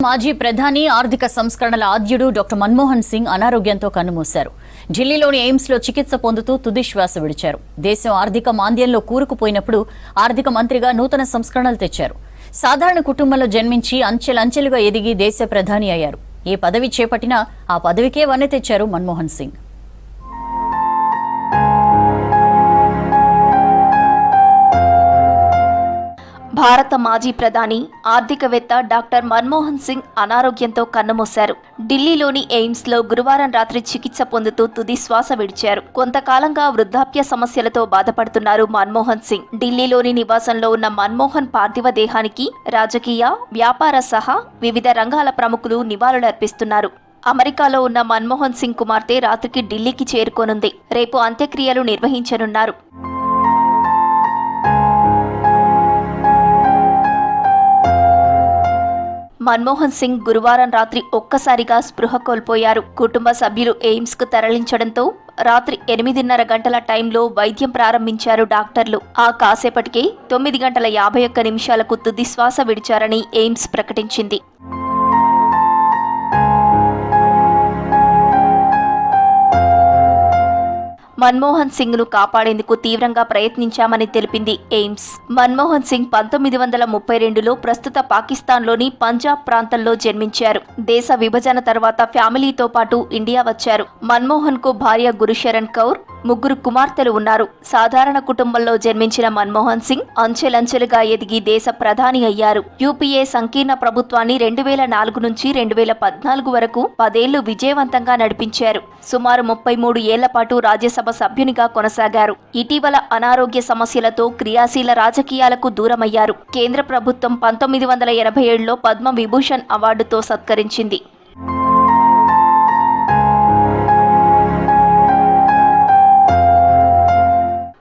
మాజీ ప్రధాని ఆర్థిక సంస్కరణల ఆద్యుడు డాక్టర్ మన్మోహన్ సింగ్ అనారోగ్యంతో కన్నుమూశారు. ఢిల్లీలోని ఎయిమ్స్ లో చికిత్స పొందుతూ తుది శ్వాస విడిచారు. దేశం ఆర్థిక మాంద్యంలో కూరుకుపోయినప్పుడు ఆర్థిక మంత్రిగా నూతన సంస్కరణలు తెచ్చారు. సాధారణ కుటుంబంలో జన్మించి అంచెలంచెలుగా ఎదిగి దేశ ప్రధాని అయ్యారు. ఏ పదవి చేపట్టినా ఆ పదవికే వన్నె తెచ్చారు మన్మోహన్ సింగ్. భారత మాజీ ప్రధాని ఆర్థికవేత్త డాక్టర్ మన్మోహన్ సింగ్ అనారోగ్యంతో కన్నుమూశారు. ఢిల్లీలోని ఎయిమ్స్ లో గురువారం రాత్రి చికిత్స పొందుతూ తుది శ్వాస విడిచారు. కొంతకాలంగా వృద్ధాప్య సమస్యలతో బాధపడుతున్నారు మన్మోహన్ సింగ్. ఢిల్లీలోని నివాసంలో ఉన్న మన్మోహన్ పార్థివ దేహానికి రాజకీయ, వ్యాపార సహా వివిధ రంగాల ప్రముఖులు నివాళులర్పిస్తున్నారు. అమెరికాలో ఉన్న మన్మోహన్ సింగ్ కుమార్తె రాత్రికి ఢిల్లీకి చేరుకోనుంది. రేపు అంత్యక్రియలు నిర్వహించనున్నారు. మన్మోహన్ సింగ్ గురువారం రాత్రి ఒక్కసారిగా స్పృహ కోల్పోయారు. కుటుంబ సభ్యులు ఎయిమ్స్ కు తరలించడంతో రాత్రి 8:30 గంటల టైంలో వైద్యం ప్రారంభించారు డాక్టర్లు. ఆ కాసేపటికే 9:51 తుది శ్వాస విడిచారని ఎయిమ్స్ ప్రకటించింది. మన్మోహన్ సింగ్ ను కాపాడేందుకు తీవ్రంగా ప్రయత్నించామని తెలిపింది ఎయిమ్స్. మన్మోహన్ సింగ్ 1932లో ప్రస్తుత పాకిస్తాన్లోని పంజాబ్ ప్రాంతంలో జన్మించారు. దేశ విభజన తర్వాత ఫ్యామిలీతో పాటు ఇండియా వచ్చారు. మన్మోహన్ కు భార్య గురుశరణ్ కౌర్, 3 కుమార్తెలు ఉన్నారు. సాధారణ కుటుంబంలో జన్మించిన మన్మోహన్ సింగ్ అంచెలంచెలుగా ఎదిగి దేశ ప్రధాని అయ్యారు. యూపీఏ సంకీర్ణ ప్రభుత్వాన్ని 2004 నుంచి 2014 వరకు 10 ఏళ్లు విజయవంతంగా నడిపించారు. సుమారు 33 ఏళ్ల పాటు రాజ్యసభ సభ్యునిగా కొనసాగారు. ఇటీవల అనారోగ్య సమస్యలతో క్రియాశీల రాజకీయాలకు దూరమయ్యారు. కేంద్ర ప్రభుత్వం 1987లో పద్మ విభూషణ్ అవార్డుతో సత్కరించింది.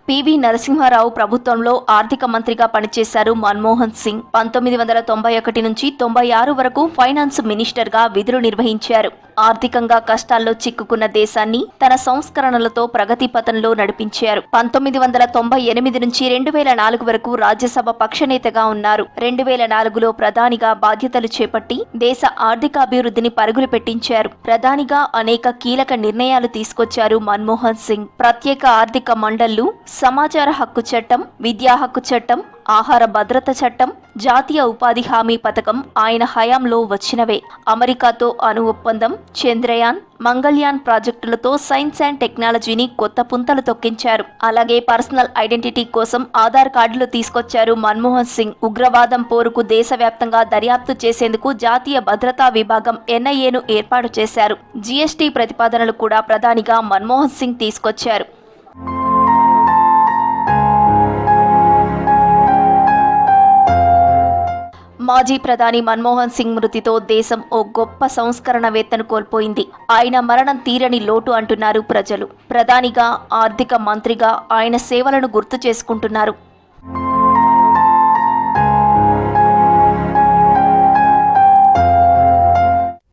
పివి నరసింహారావు ప్రభుత్వంలో ఆర్థిక మంత్రిగా పనిచేశారు మన్మోహన్ సింగ్. 1991 నుంచి 96 వరకు ఫైనాన్స్ మినిస్టర్గా విధులు నిర్వహించారు. ఆర్థికంగా కష్టాల్లో చిక్కుకున్న దేశాన్ని తన సంస్కరణలతో ప్రగతి పథంలో నడిపించారు. 1998 నుంచి 2004 వరకు రాజ్యసభ పక్షనేతగా ఉన్నారు. 2004లో ప్రధానిగా బాధ్యతలు చేపట్టి దేశ ఆర్థికాభివృద్ధిని పరుగులు పెట్టించారు. ప్రధానిగా అనేక కీలక నిర్ణయాలు తీసుకొచ్చారు మన్మోహన్ సింగ్. ప్రత్యేక ఆర్థిక మండళ్లు, సమాచార హక్కు చట్టం, విద్యా హక్కు చట్టం, ఆహార భద్రత చట్టం, జాతీయ ఉపాధి హామీ పథకం ఆయన హయాంలో వచ్చినవే. అమెరికాతో అణు ఒప్పందం, చంద్రయాన్, మంగళ్యాన్ ప్రాజెక్టులతో సైన్స్ అండ్ టెక్నాలజీని కొత్త పుంతలు తొక్కించారు. అలాగే పర్సనల్ ఐడెంటిటీ కోసం ఆధార్ కార్డులు తీసుకొచ్చారు మన్మోహన్ సింగ్. ఉగ్రవాదం పోరుకు దేశవ్యాప్తంగా దర్యాప్తు చేసేందుకు జాతీయ భద్రతా విభాగం NIAను ఏర్పాటు చేశారు. GST ప్రతిపాదనలు కూడా ప్రధానిగా మన్మోహన్ సింగ్ తీసుకొచ్చారు. మాజీ ప్రధాని మన్మోహన్ సింగ్ మృతితో దేశం ఓ గొప్ప సంస్కరణవేత్తను కోల్పోయింది. ఆయన మరణం తీరని లోటు అంటున్నారు ప్రజలు. ప్రధానిగా, ఆర్థిక మంత్రిగా ఆయన సేవలను గుర్తు చేసుకుంటున్నారు.